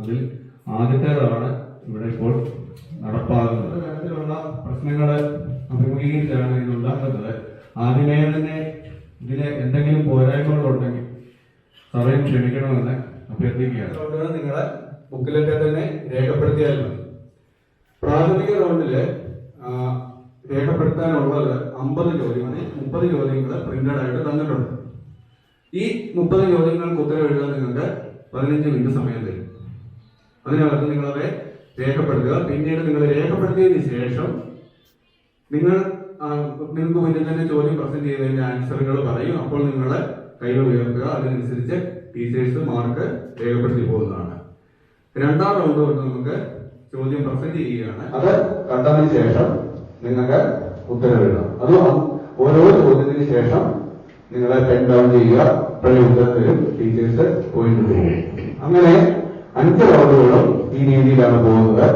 അതിൽ ആദ്യത്തേതാണ് ഇവിടെ ഇപ്പോൾ നടപ്പാകുന്നത്. തരത്തിലുള്ള പ്രശ്നങ്ങൾ അഭിമുഖീകരിച്ചാണ് ഇതുണ്ടാക്കുന്നത്. ആദ്യമേ തന്നെ ഇതിന് എന്തെങ്കിലും പോരായ്മകളുണ്ടെങ്കിൽ സമയം ക്ഷമിക്കണമെന്ന് അഭ്യർത്ഥിക്കുകയാണ്. അതുകൊണ്ട് നിങ്ങളെ ബുക്കിലൊക്കെ തന്നെ രേഖപ്പെടുത്തിയാൽ മതി. പ്രാഥമിക റൗണ്ടില് രേഖപ്പെടുത്താനുള്ളത് 50 ചോദ്യങ്ങൾ, 30 ചോദ്യങ്ങൾ പ്രിന്റഡ് ആയിട്ട് തന്നിട്ടുണ്ട്. ഈ 30 ചോദ്യങ്ങൾക്ക് ഉത്തരം എഴുതാൻ നിങ്ങൾക്ക് 15 മിനിറ്റ് സമയം തരും. അതിനകത്ത് നിങ്ങളത് രേഖപ്പെടുത്തുക. പിന്നീട് നിങ്ങൾ രേഖപ്പെടുത്തിയതിന് ശേഷം നിങ്ങൾക്ക് മുന്നിൽ തന്നെ ചോദ്യം പ്രസന്റ് ചെയ്തതിന്റെ ആൻസറുകൾ പറയും. അപ്പോൾ നിങ്ങളെ കൈകൾ ഉയർത്തുക. അതിനനുസരിച്ച് ടീച്ചേഴ്സ് മാർക്ക് രേഖപ്പെടുത്തി പോകുന്നതാണ്. രണ്ടാം റൗണ്ട് കൊണ്ട് നമുക്ക് ചോദ്യം പ്രസന്റ് ചെയ്യുകയാണ്. അത് കണ്ടതിന് ശേഷം നിങ്ങൾക്ക് ഉത്തരം എഴുതാം. അത് ഓരോ ചോദ്യത്തിന് ശേഷം നിങ്ങളെ പെൻ ഡൗൺ ചെയ്യുക. പഴയ ഉത്തരം തരും. ടീച്ചേഴ്സ് പോയിന്റ് പോകും. അങ്ങനെ 5 റൗണ്ടുകളും ഈ രീതിയിലാണ് പോകുന്നത്.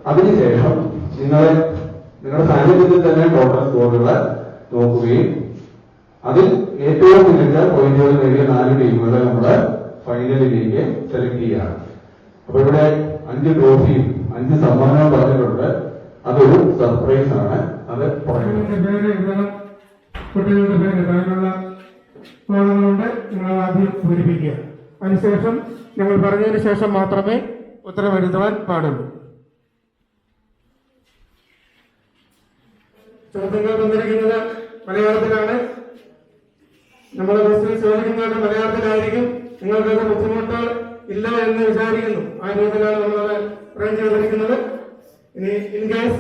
അതിനുശേഷം നിങ്ങളുടെ സാന്നിധ്യത്തിൽ തന്നെ ടോട്ടൽ സ്കോറുകൾ നോക്കുകയും അതിൽ ഏറ്റവും മികച്ച പോയിന്റുകൾ നേടിയ 4 ടീമുകളെ നമ്മുടെ ഫൈനലിലേക്ക് സെലക്ട് ചെയ്യുകയാണ്. അപ്പൊ ഇവിടെ 5 ട്രോഫിയും 5 സമ്മാനവും പറഞ്ഞിട്ടുണ്ട്. അതൊരു സർപ്രൈസ് ആണ്. അത് കുട്ടികളുടെ പേര് അതിനുള്ള കൊണ്ട് നിങ്ങൾ ആദ്യം പൂരിപ്പിക്കുക. അതിനുശേഷം ഞങ്ങൾ പറഞ്ഞതിന് ശേഷം മാത്രമേ ഉത്തരം എഴുതുവാൻ പാടുള്ളൂ. ചോദ്യങ്ങൾ തന്നിരിക്കുന്നത് മലയാളത്തിലാണ്. നമ്മുടെ ക്വസ്റ്റ്യൻ ചോദിക്കുന്നത് മലയാളത്തിലായിരിക്കും. നിങ്ങൾക്കത് ബുദ്ധിമുട്ട് ഇല്ല എന്ന് വിചാരിക്കുന്നു. ആ രീതിയിലാണ് നമ്മളത് അറേഞ്ച് ചെയ്തിരിക്കുന്നത്. ഇനി ഇൻ കേസ്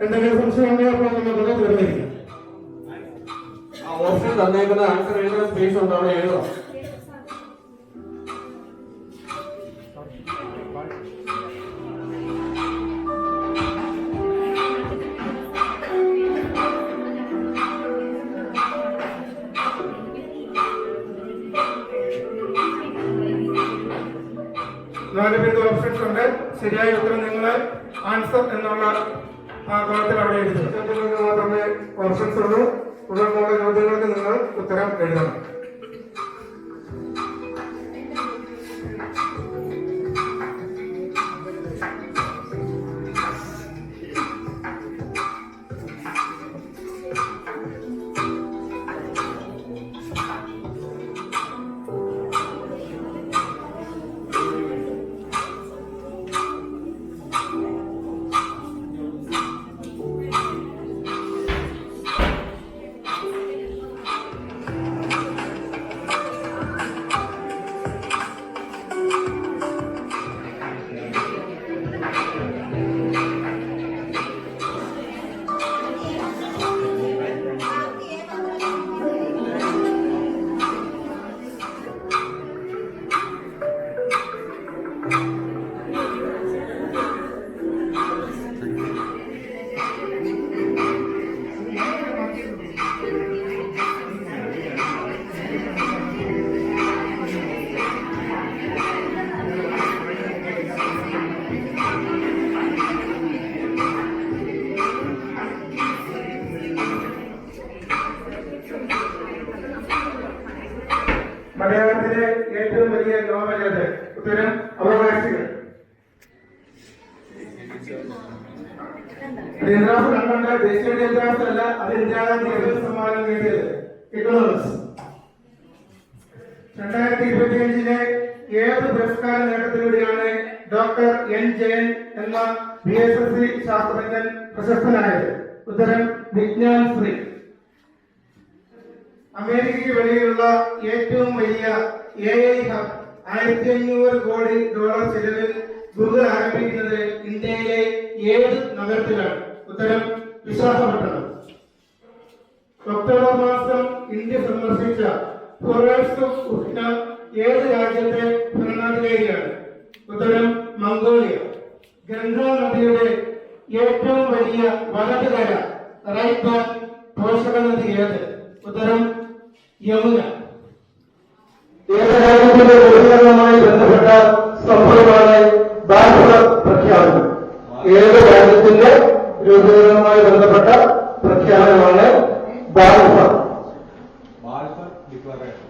എന്തെങ്കിലും സംശയം ഉണ്ടെങ്കിൽ അപ്പോൾ നമുക്കത് തീർന്നിരിക്കാം. ഓപ്ഷൻ തന്നേക്കുന്ന ആൻസർ എഴുതുന്ന സ്പേസ് ഉണ്ട്, അവിടെ എഴുതാം. നാല് ഓപ്ഷൻസ് ഉണ്ട്. ശരിയായ ഉത്തരം നിങ്ങൾ ആൻസർ എന്നുള്ള ആ കോളത്തിൽ അവിടെ എഴുതുക. മാത്രമേ ഓപ്ഷൻസ് ഉള്ളൂ. തുടർന്നുള്ള ചോദ്യങ്ങൾക്ക് നിങ്ങൾ ഉത്തരം എഴുതണം. മലയാളത്തിലെ ഏറ്റവും വലിയ നോവൽ ഏത്? ഉത്തരം അവകാശികൾ. ദേശീയ വിദ്യാഭ്യാസം അല്ല, അത് ഇന്ദിരാഗാന്ധി സമ്മാനം നേടിയത് ഇക്കണോമിക്സ്. 2025 ഏത് പുരസ്കാര നേട്ടത്തിലൂടെയാണ് ഡോക്ടർ എൻ ജയൻ എന്ന BSSC ശാസ്ത്രജ്ഞൻ പ്രശസ്തനായത്? ഉത്തരം വിജ്ഞാൻ ശ്രീ. അമേരിക്കയ്ക്ക് വെളിയിലുള്ള ഏറ്റവും വലിയ AI ഹബ് $1500 കോടി ചെലവിൽ ഗൂഗിൾ ആരംഭിക്കുന്നത് ഇന്ത്യയിലെ ഏത് നഗരത്തിലാണ്? ഉത്തരം വിശാഖപട്ടണം. ഒക്ടോബർ മാസം ഇന്ത്യ സന്ദർശിച്ച ഫൊറേസ്റ്റ് ഉഷ്ണ ഏത് രാജ്യത്തെ ഭരണാധികാരിയാണ്? ഉത്തരം മംഗോളിയ. ഗംഗാ നദിയുടെ ഏറ്റവും വലിയ വലതുകര റൈറ്റ് ബാങ്ക് പോഷക നദി ഏത്? ഉത്തരം യമുന. ഏകരാജ്യത്തിന്റെ ബന്ധപ്പെട്ട സംഭവമാണ് ബാങ്കുകൾ പ്രഖ്യാപനം. ഏത് രാജ്യത്തിന്റെ രൂപീകരണവുമായി ബന്ധപ്പെട്ട പ്രഖ്യാപനമാണ് ബാൽഫർ ഡിക്ലറേഷൻ.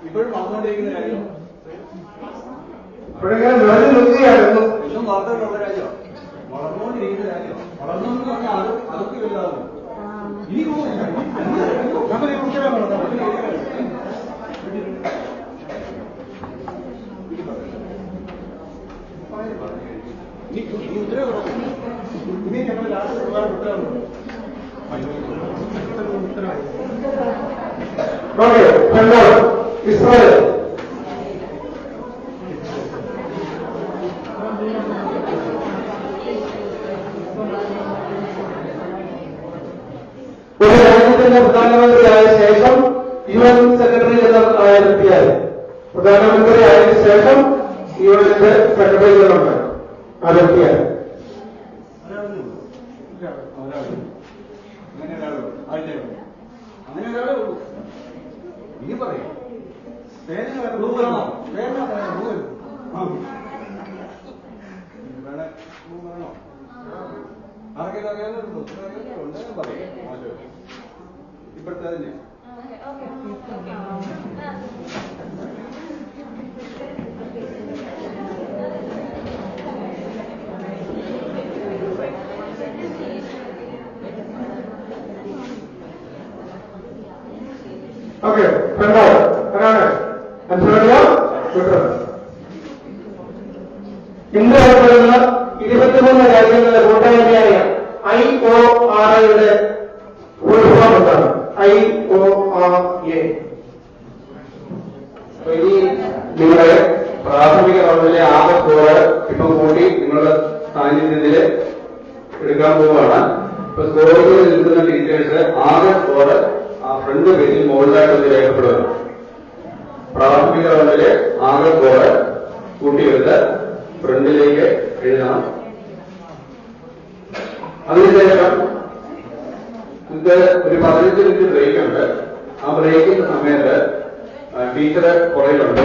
ഇപ്പോഴും വളർന്നുകൊണ്ടിരിക്കുന്ന കാര്യം എന്നും വാർത്തകളുള്ള കാര്യമാണ്. വളർന്നുകൊണ്ടിരിക്കുന്ന കാര്യം വളർന്നു എന്ന് പറഞ്ഞാൽ അതൊക്കെ വലുതാകും. ഇനി ഞങ്ങൾ ലാസ്റ്റ് ഉത്തരവുണ്ട്. ഇസ്രായേൽ ഒരു രാജ്യത്തിന്റെ പ്രധാനമന്ത്രിയായ ശേഷം UN സെക്രട്ടറി ജനറൽ ആയ വ്യക്തിയായി പ്രധാനമന്ത്രി ആയതിനു ശേഷം UNന്റെ സെക്രട്ടറി ജനറൽ ആ വ്യക്തിയായി അങ്ങനെ ഒരാളെ ഉള്ളൂ. ഇനി പറയാം ആർക്കെങ്കിലും അറിയാവുന്നുണ്ടോ? പറയാം. ഇപ്പോഴത്തെ തന്നെ ഓക്കെ ഇന്ത്യ ഉൾപ്പെടുന്ന 23 രാജ്യങ്ങളുടെ കൂട്ടായ്മയായ IORAയുടെ ഫുൾഫോം എന്താണ്? IORA. ഇനി നിങ്ങളുടെ പ്രാഥമിക റൗണ്ടിലെ ആകെ സ്കോർ ഇപ്പം കൂട്ടി നിങ്ങളുടെ സാന്നിധ്യത്തിൽ എടുക്കാൻ പോവുകയാണ്. ഇപ്പൊ സ്കോറുകൾ നിൽക്കുന്ന ടീച്ചേഴ്സ് ആകെ സ്കോർ ആ ഫ്രണ്ട് പേജിൽ മുകളിലായിട്ടൊന്ന് രേഖപ്പെടുകയാണ്. പ്രാഥമിക റൗണ്ടിലെ ആകെ സ്കോർ കൂട്ടിയെടുത്ത് ഫ്രണ്ടിലേക്ക് എഴുതണം. അതിനുശേഷം ഇത് ഒരു 15 മിനിറ്റ് ബ്രേക്ക് ഉണ്ട്. ആ ബ്രേക്കിന്റെ സമയത്ത് ടീച്ചറ് പുറകിലുണ്ട്.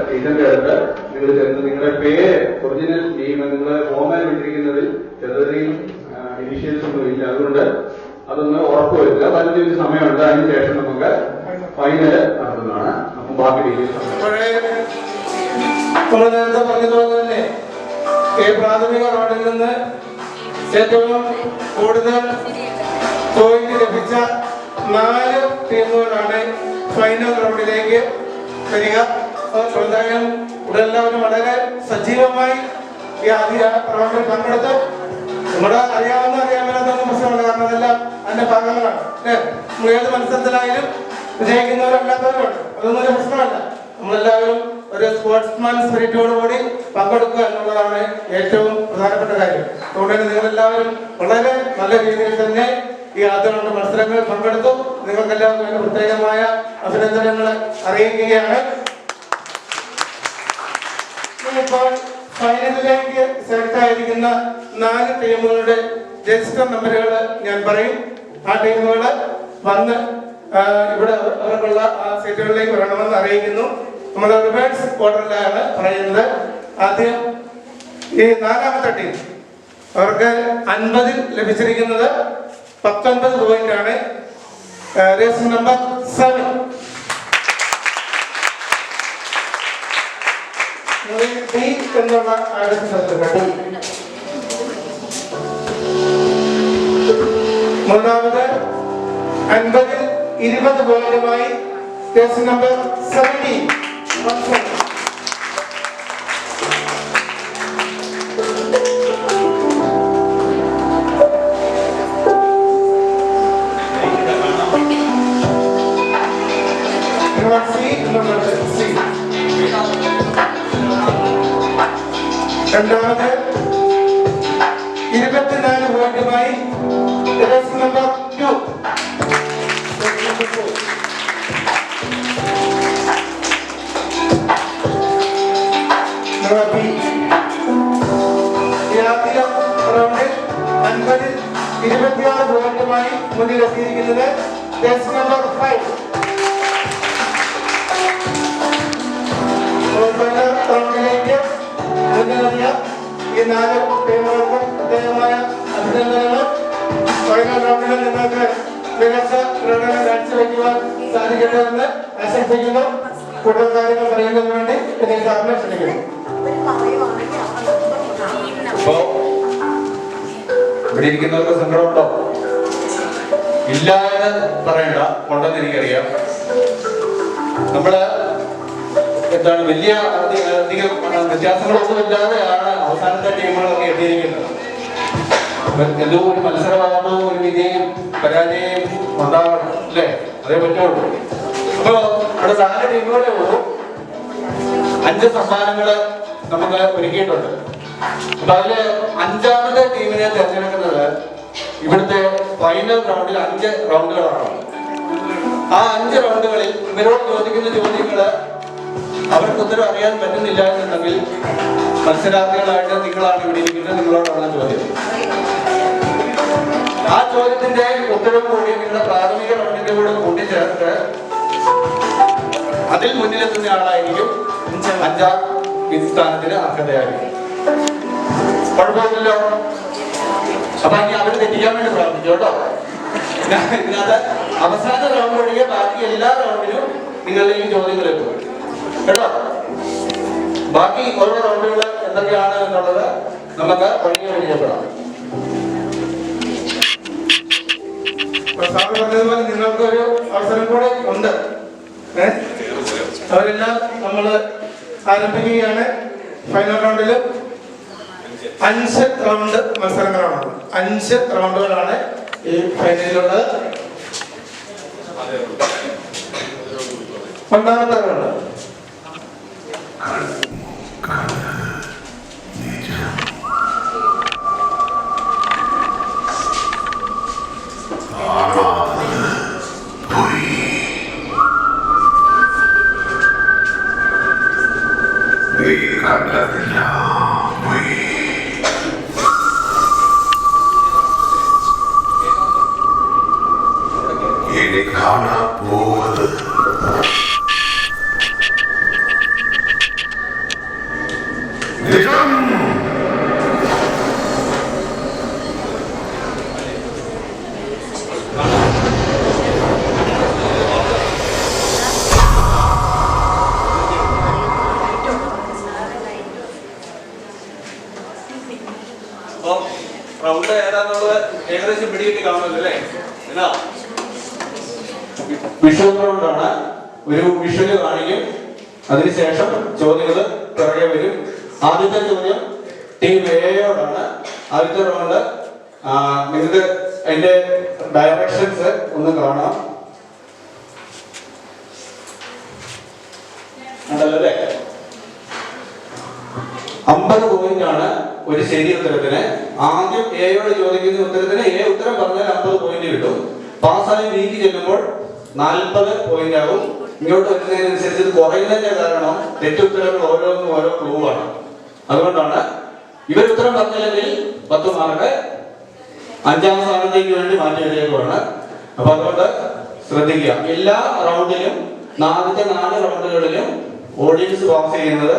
ടീച്ചറിന്റെ അടുത്ത് നിങ്ങൾ ചെന്ന് നിങ്ങളുടെ പേര് ഒറിജിനൽ നെയിം നിങ്ങൾ ഫോമിൽ വിട്ടിരിക്കുന്നതിൽ ചെറുതിൽ ഇനീഷ്യൽസ് ഒന്നും ഇല്ല. അതുകൊണ്ട് അതൊന്ന് ഉറപ്പുവരുത്തുക. 15 മിനിറ്റ് സമയമുണ്ട്. അതിനുശേഷം നമുക്ക് ഫൈനല് നടത്തുന്നതാണ്. അപ്പം ബാക്കി ഡീറ്റെയിൽസ് നമ്മൾ നേരത്തെ പറഞ്ഞതുപോലെ തന്നെ ഈ പ്രാഥമിക റൗണ്ടിൽ നിന്ന് ഏറ്റവും കൂടുതൽ പോയിന്റ് ലഭിച്ച 4 ടീമുകളാണ് ഫൈനൽ റൗണ്ടിലേക്ക് വരിക. എന്തായാലും ഇവിടെ എല്ലാവരും വളരെ സജീവമായി ഈ ആദ്യ റൗണ്ടിൽ പങ്കെടുത്ത് നമ്മുടെ അറിയാമെന്നൊന്നും പ്രശ്നമല്ല. കാരണം അതെല്ലാം അതിന്റെ ഭാഗങ്ങളാണ്. നമ്മൾ ഏത് മത്സരത്തിലായാലും വിജയിക്കുന്നവരല്ലാത്തവരുണ്ട്. അതൊന്നും ഒരു പ്രശ്നമല്ല. നമ്മളെല്ലാവരും ഒരു സ്പോർട്സ്മാൻ സ്പിരിറ്റോടുകൂടി പങ്കെടുക്കുക എന്നുള്ളതാണ് ഏറ്റവും പ്രധാനപ്പെട്ട കാര്യം. അതുകൊണ്ട് തന്നെ നിങ്ങളെല്ലാവരും വളരെ നല്ല രീതിയിൽ തന്നെ ഈ ആദ്യ റൗണ്ട് മത്സരങ്ങൾ പങ്കെടുത്തു. നിങ്ങൾക്കെല്ലാവർക്കും എന്റെ പ്രത്യേകമായ അഭിനന്ദനങ്ങൾ അറിയിക്കുകയാണ്. ഇപ്പോൾ ഫൈനലിലേക്ക് സെലക്ട് ആയിരിക്കുന്ന 4 ടീമുകളുടെ രജിസ്റ്റർ നമ്പറുകൾ ഞാൻ പറയും. ആ ടീമുകൾ വന്ന് ഇവിടെ അവർക്കുള്ള സീറ്റുകളിലേക്ക് വരണമെന്ന് അറിയിക്കുന്നു. നമ്മൾ റിവേഴ്സ് ഓർഡറിലാണ് പറയുന്നത്. ആദ്യം ഈ 4ാമത്തെ ടീം അവർക്ക് 50 ലഭിച്ചിരിക്കുന്നത് 19 പോയിന്റാണ്. Register number 7. ഡി എന്നുള്ള മൂന്നാമത് 50 20 പോയിന്റുമായി രജിസ്റ്റർ നമ്പർ 17. രണ്ടാമത് 24 പോയിന്റുമായി രജിസ്റ്റർ നമ്പർ 2. 26 പോയിന്റുമായി മുന്നിലെത്തിയിരിക്കുന്നത് ടെസ്റ്റ് നമ്പർ 5. റൗണ്ടിലേക്ക് മുന്നേറിയ ഈ 4 ടീമുകൾക്കും പ്രത്യേകമായ അഭിനന്ദനങ്ങൾ. ഫൈനൽ റൗണ്ടിൽ നിങ്ങൾക്ക് മികച്ച പ്രകടനം കാഴ്ചവെക്കുവാൻ സാധിക്കട്ടെ എന്ന് ആശംസിക്കുന്നു. കൂടുതൽ കാര്യങ്ങൾ പറയുന്നതിന് വേണ്ടി ഇതിനെ സാറിനെ ക്ഷണിക്കുന്നു. അപ്പോ ഇവിടെ ഇരിക്കുന്നവർക്ക് സങ്കടമുണ്ടോ? ഇല്ല എന്ന് പറയണ്ട, ഉണ്ടെന്ന് എനിക്കറിയാം. നമ്മള് എന്താണ് വലിയ അധികം വ്യത്യാസങ്ങളൊന്നും ഇല്ലാതെയാണ് അവസാനത്തെ ടീമുകളൊക്കെ എത്തിയിരിക്കുന്നത്. എന്തോ ഒരു മത്സരമാകുമ്പോ ഒരു വിജയം പരാജയം ഉണ്ടാവണം അല്ലേ? അതേ പറ്റുള്ളൂ. അപ്പൊ ഇവിടെ 4 ടീമുകളെ ഉള്ളൂ. 5 സമ്മാനങ്ങള് നമുക്ക് ഒരുക്കിയിട്ടുണ്ട്. അപ്പൊ അതില് 5ാമത്തെ ടീമിനെ തിരഞ്ഞെടുക്കുന്നത് ഇവിടുത്തെ ഫൈനൽ റൗണ്ടിൽ 5 റൗണ്ടുകളാണ്. ആ 5 റൗണ്ടുകളിൽ ഇവരോട് ചോദിക്കുന്ന ചോദ്യങ്ങള് അവർക്ക് ഉത്തരം അറിയാൻ പറ്റുന്നില്ല എന്നുണ്ടെങ്കിൽ മത്സരാർത്ഥികളായിട്ട് നിങ്ങളാണ് ഇവിടെ ഇരിക്കുന്നത്, നിങ്ങളോടാണ് ചോദ്യം. ആ ചോദ്യത്തിന്റെ ഉത്തരം കൂടി നിങ്ങളുടെ പ്രാഥമിക റൗണ്ടിന്റെ കൂടെ കൂട്ടിച്ചേർത്ത് അതിൽ മുന്നിലെത്തുന്ന ആളായിരിക്കും 5ാം സ്ഥാനത്തിന് അർഹതയായിരിക്കും. കുഴപ്പമില്ലല്ലോ. അപ്പൊ ഇനി അവര് തെറ്റിക്കാൻ വേണ്ടി പ്രാർത്ഥിച്ചു കേട്ടോ. ഇതിനകത്ത് അവസാന റൗണ്ട് ഒഴികെ ബാക്കി എല്ലാ റൗണ്ടിലും നിങ്ങളുടെ ഈ ചോദ്യങ്ങൾ എത്തും കേട്ടോ. ബാക്കി ഓരോ റൗണ്ടുകൾ എന്തൊക്കെയാണ് എന്നുള്ളത് നമുക്ക് വഴിയെ പരിചയപ്പെടാം. പറഞ്ഞതുപോലെ നിങ്ങൾക്ക് ഒരു അവസരം കൂടെ ഉണ്ട്. അവരെല്ലാം നമ്മൾ ആരംഭിക്കുകയാണ്. ഫൈനൽ റൗണ്ടിൽ 5 റൗണ്ട് മത്സരങ്ങളാണ്. 5 റൗണ്ടുകളാണ് ഈ ഫൈനലിലുള്ളത്. 1ാമത്തെ റൗണ്ട് റൗണ്ട് ഏതാന്നുള്ളത് ഏകദേശം പിടികിട്ടി കാണുമല്ലോ അല്ലേ? എന്നാ വിഷ്വൽ റൗണ്ടാണ്. ഒരു വിഷ്വല് കാണിക്കും, അതിനുശേഷം ചോദ്യങ്ങൾ പിറകെ വരും. ആദ്യത്തെ ചോദ്യം ടീം എയോടാണ്. ആദ്യത്തെ റൗണ്ട് നിങ്ങൾക്ക് അതിന്റെ ഡയറക്ഷൻസ് ഒന്ന് കാണാം. ഉണ്ടല്ലോ 50 പോയിന്റ് ആണ് ഒരു ശരി ഉത്തരത്തിന്. ആദ്യം എയോട് ചോദിക്കുന്ന ഉത്തരത്തിന് എ ഉത്തരം പറഞ്ഞാൽ 50 പോയിന്റ് കിട്ടും. പാസ്സായി ബിക്ക് ചെല്ലുമ്പോൾ 40 പോയിന്റ് ആകും. ഇങ്ങോട്ട് വരുന്നതിനനുസരിച്ച് ഇത് കുറയുന്നതിന്റെ കാരണം തെറ്റുത്തരങ്ങൾ ഓരോന്നും ഓരോ ക്ലൂ ആണ്. അതുകൊണ്ടാണ് ഇവർ ഉത്തരം പറഞ്ഞില്ലെങ്കിൽ 10 മാർക്ക് 5ാം സ്ഥാനത്തേക്ക് വേണ്ടി മാറ്റി വെച്ചേക്കുവാണ്. അപ്പൊ അതുകൊണ്ട് ശ്രദ്ധിക്കുക. എല്ലാ റൗണ്ടിലും ആദ്യത്തെ 4 റൗണ്ടുകളിലും ഓഡിയൻസ് പാസ് ചെയ്യുന്നത്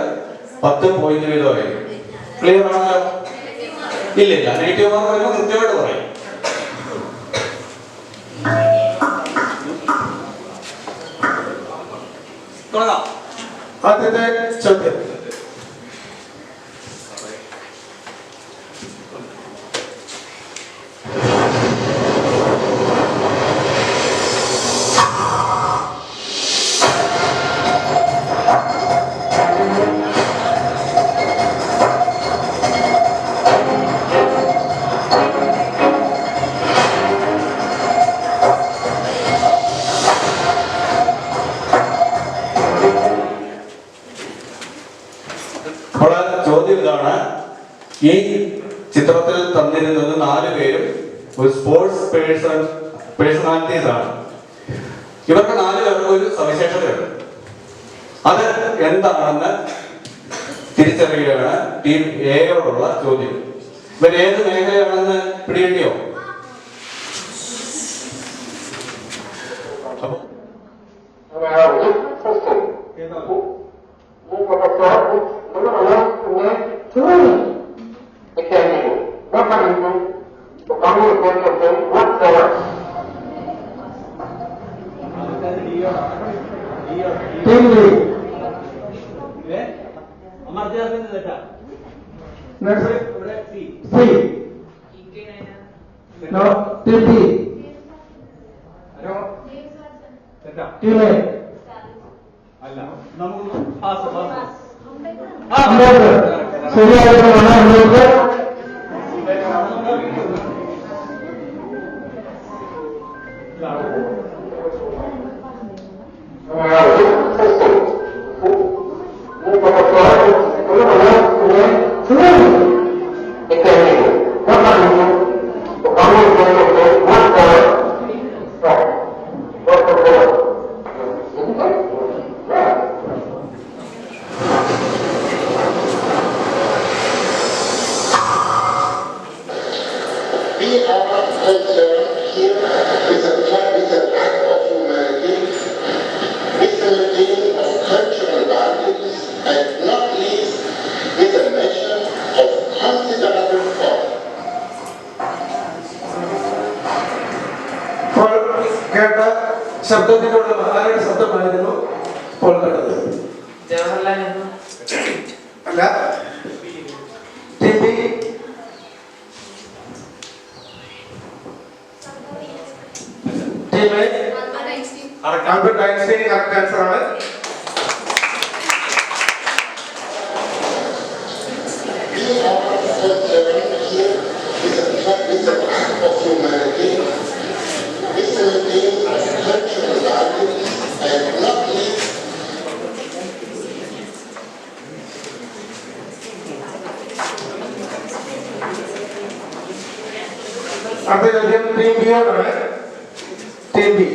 10 പോയിന്റ് വീതമായിരിക്കും. ക്ലിയർ ആണല്ലോ? ഇല്ലില്ല, നെഗറ്റീവ് മാർക്ക് വരുമ്പോൾ കൃത്യമായിട്ട് പറയും. ആദ്യത്തെ ചോദ്യം ഇതാണ്. ഈ ചിത്രത്തിൽ തന്നിരുന്നത് 4 പേരും ഒരു സ്പോർട്സ് പേഴ്സണാലിറ്റീസ് ആണ്. ഇവർക്ക് 4 പേർക്കും ഒരു സവിശേഷതയുണ്ട്. അത് എന്താണെന്ന് തിരിച്ചറിയുകയാണ് ടീം എയോടുള്ള ചോദ്യം. ഇവർ ഏത് മേഖലയാണെന്ന് പിടികിട്ടിയോ? ശബ്ദത്തിലുള്ള മഹാനായ ശബ്ദമായിരുന്നു ഇപ്പോൾ കണ്ടത്. ജവഹർലാൽ നെഹ്റു അല്ല, ടിബി ആൽബർട്ട് ഐൻസ്റ്റീൻ കറക്റ്റ് ആൻസർ ആണ്. അടുത്ത ചോദ്യം ടീം ബിയോടാണ്. Team B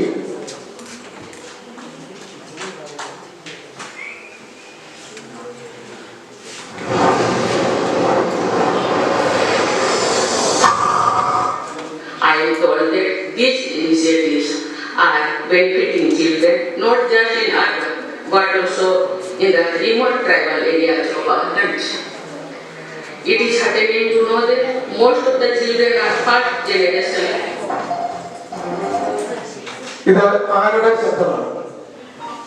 I am told that these initiatives are benefiting children not just in urban but also in the remote tribal areas of our country. It is heartening to know that most of the children are first generation. ഇത് ആരുടെ ശബ്ദമാണ്?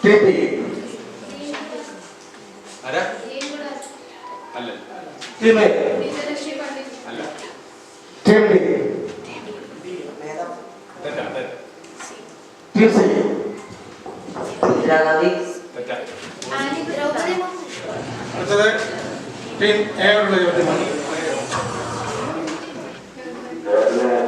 Team B team A team D team C അടുത്തത് team എയോടുള്ള ചോദ്യമാണ്. Team A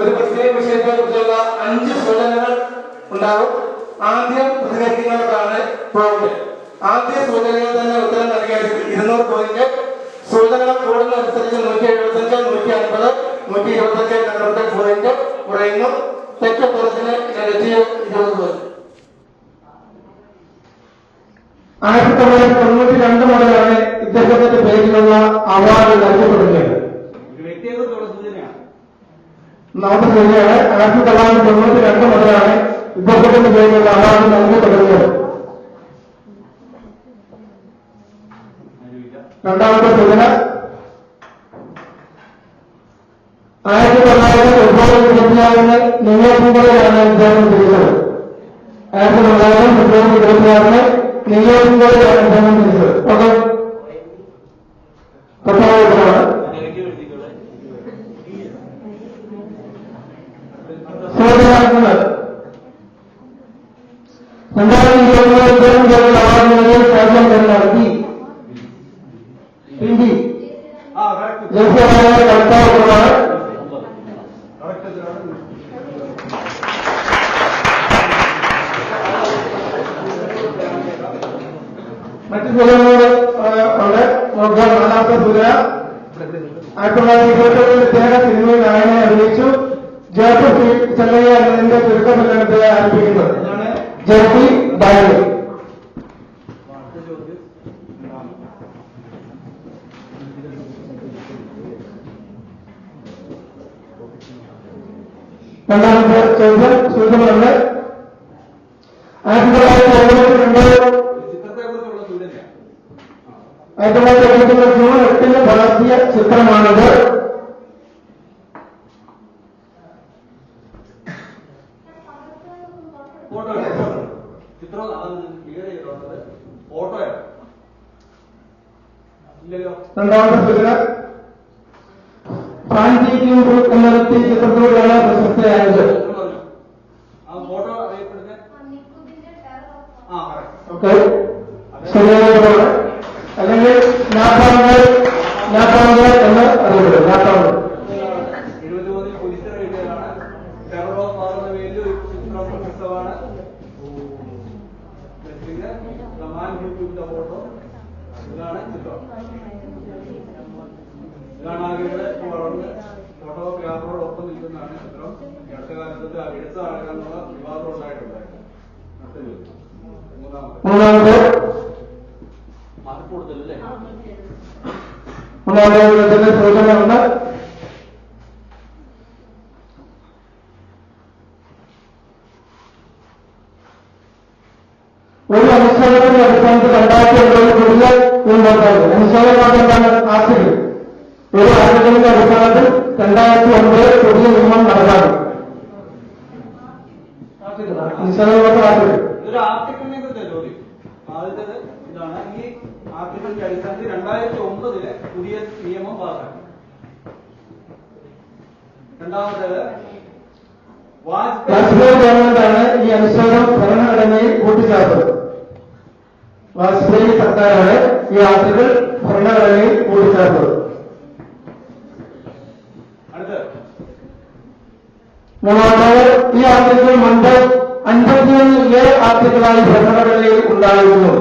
ഒരു പ്രത്യേക വിഷയത്തെ കുറിച്ചുള്ള 5 സൂചനകൾ ഉണ്ടാവും. ആദ്യം പ്രതികരിക്കുന്നവർക്കാണ് പോയിന്റ്. ആദ്യ സൂചനയിൽ തന്നെ ഉത്തരം നൽകിയാൽ 200 പോയിന്റ്. സൂചനകൾ കൂടുന്നതനുസരിച്ച് 175, 150, 125 നഗരത്തെ പോയിന്റ് കുറയുന്നു. തെറ്റുത്തരത്തിന് നെഗറ്റീവ് 20 പോയിന്റ്. 1992 മുതലാണ് ഇദ്ദേഹത്തിന്റെ പേരിലുള്ള അവാർഡ് നൽകപ്പെടുന്നത്. നമുക്ക് ശരിയാണ്. 1992 മുതലാണ് ഇദ്ദേഹത്തിന്റെ പേരിലുള്ള അവാർഡ് നൽകി തുടങ്ങിയത്. രണ്ടാമത്തെ സൂചന 1926 നെയ്യാറ്റിൻകരയിലാണ് ഇദ്ദേഹം ജനിച്ചത്. 1926 നെയ്യാറ്റിൻകരയിലാണ് ഇദ്ദേഹം ജനിച്ചത്. ഓക്കെ, പ്രധാനമാണ്. സൂചനാക്കുന്നത് 2020 ഇദ്ദേഹം പേരിലുള്ള അവാർഡ് നൽകി സ്ഥാപനം നടത്തി. ഹിന്ദി ദേശീയമായ കളിക്കാവുന്നതാണ്. മറ്റു സൂചനകൾ ഉണ്ട്. നോക്കാം. നാലാമത്തെ സൂചന 1927 ഇദ്ദേഹം സിനിമയിൽ നായകനെ അഭിനയിച്ചു. ജയപൂർ ചെന്നൈ എന്നതിന്റെ ചുരുക്കസമ്മേളനത്തെ ആരംഭിക്കുന്നത് ജയപി ഡയറി. രണ്ടാമത്തെ ചോദ്യം സൂചനകളുണ്ട്. 1972 ജൂൺ 8 പകർത്തിയ ചിത്രമാണിത്. രണ്ടാമത്തെ സൂചന ഫാൻസിക്യൂബ് എന്ന വ്യക്തി ചിത്രത്തിലൂടെയാണ് പ്രശസ്തയായത്. ഓക്കെ, ശരിയായതാണ്. അല്ലെങ്കിൽ നാട്ടാങ്കൽ എന്ന് അറിയപ്പെടും. നാട്ടാങ്കൽ വളർന്ന് ഫോട്ടോഗ്രാഫറോടൊപ്പം നിൽക്കുന്നതാണ് ചിത്രം. ഈ അടുത്ത കാലത്ത് എടുത്ത ആളുകളുള്ള വിവാദം ഉണ്ടായിട്ടുണ്ടായിരുന്നു. മൂന്നാമത്തെ സൂചന ഉണ്ട്. ഒരു അനുശോചനത്തിന്റെ അടിസ്ഥാനത്തിൽ 2009 പുതിയ അനുശോചനമാണ് ആർട്ടിക്കിൾ. ഒരു ആർട്ടിക്കിളിന്റെ അടിസ്ഥാനത്തിൽ 2009 പുതിയ നിയമം നടപ്പാക്കി. അനുശോചനത്തിന്റെ ആർട്ടിക്കിൾ ഇതൊരു ആർട്ടിക്കിളിനെ കുറിച്ച് ചോദ്യം. ആദ്യത്തേത് ഇതാണ്. ഈ ആർട്ടിക്കിളിന്റെ അടിസ്ഥാനത്തിൽ 2009 പുതിയ നിയമം പാസാക്കി. രണ്ടാമത്തേത് വാജ്പേയി ഗവൺമെന്റാണ് ഈ അനുശോചനം ഭരണഘടനയിൽ കൂട്ടിച്ചേർത്തത്. വാജ്പേയി സർക്കാരാണ് ഈ ആർട്ടിക്കിൾ ഭരണഘടനയിൽ കൂട്ടിച്ചേർത്തത്. മൂന്നാമത് ഈ ആർട്ടിക്കിൾ മുൻപ് 51 ആർട്ടിക്കിളായി ഭരണഘടനയിൽ ഉണ്ടായിരുന്നു.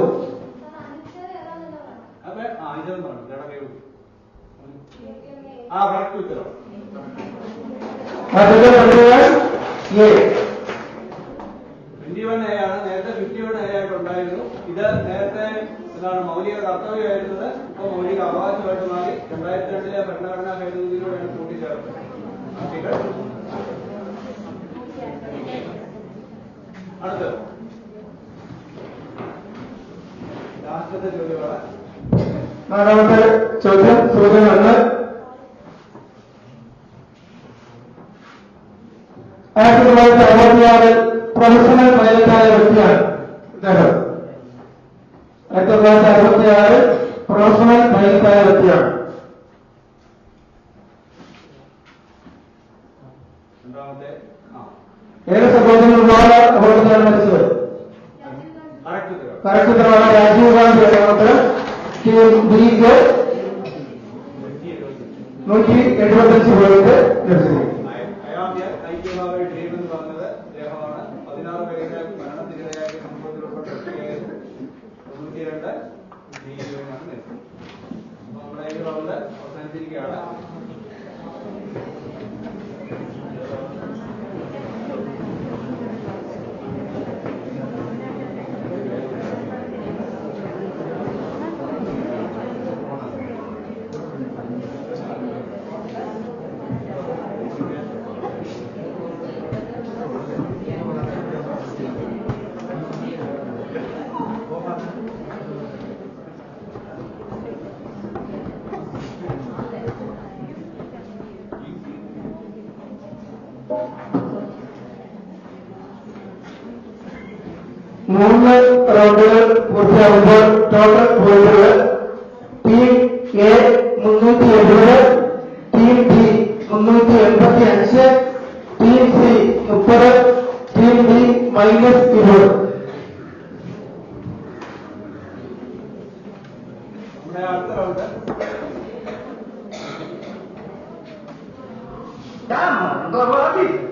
ആർട്ടിക്കിൾ 51A ആണ്. നേരത്തെ 51A ആയിട്ടുണ്ടായിരുന്നു. ഇത് നേരത്തെ എന്താണ് മൗലിക കർത്തവ്യമായിരുന്നത്. ഇപ്പൊ മൗലിക അവകാശമായിട്ട് മാറി. 2002 ഭരണഘടനാ ഭേദഗതിയിലൂടെയാണ് കൂട്ടിച്ചേർത്തത്. ആർട്ടിക്കിൾ അടുത്ത് ലാസ്റ്റത്തെ ചോദ്യമാണ്. നാലാമത്തെ ചോദ്യം സൂചന ഒന്ന്. 1966 പ്രൊഫഷണൽ പൈലറ്റായ വ്യക്തിയാണ് ഇദ്ദേഹം. 1966 പ്രൊഫഷണൽ പൈലറ്റായ വ്യക്തിയാണ്. രണ്ടാമത്തെ ഏത് സംഭവത്തിലുള്ള അപകടത്തിലാണ് മരിച്ചത്? കറക്റ്റ് ഉത്തരവാണ് രാജീവ് ഗാന്ധി. ഉത്തരം ഗ്രീക്ക് 175 പോയിന്റ് ലഭിച്ചു. ഡ്രീം എന്ന് പറഞ്ഞത് അദ്ദേഹമാണ്. 16 പേരുടെ മരണത്തിനിടയാക്കിയ സംഭവത്തിലുൾപ്പെട്ട 92 ജീവിതമാണ് നേരിട്ടത്. നമ്മുടെ ഈ റൗണ്ട് അവസാനിച്ചിരിക്കുകയാണ്. 3 റൗണ്ടുകൾ പൂർത്തിയാകുമ്പോൾ ടോട്ടൽ പോയിന്റുകൾ team A 370, team B 385, team C 30, team D -20. Vamos, vamos aqui.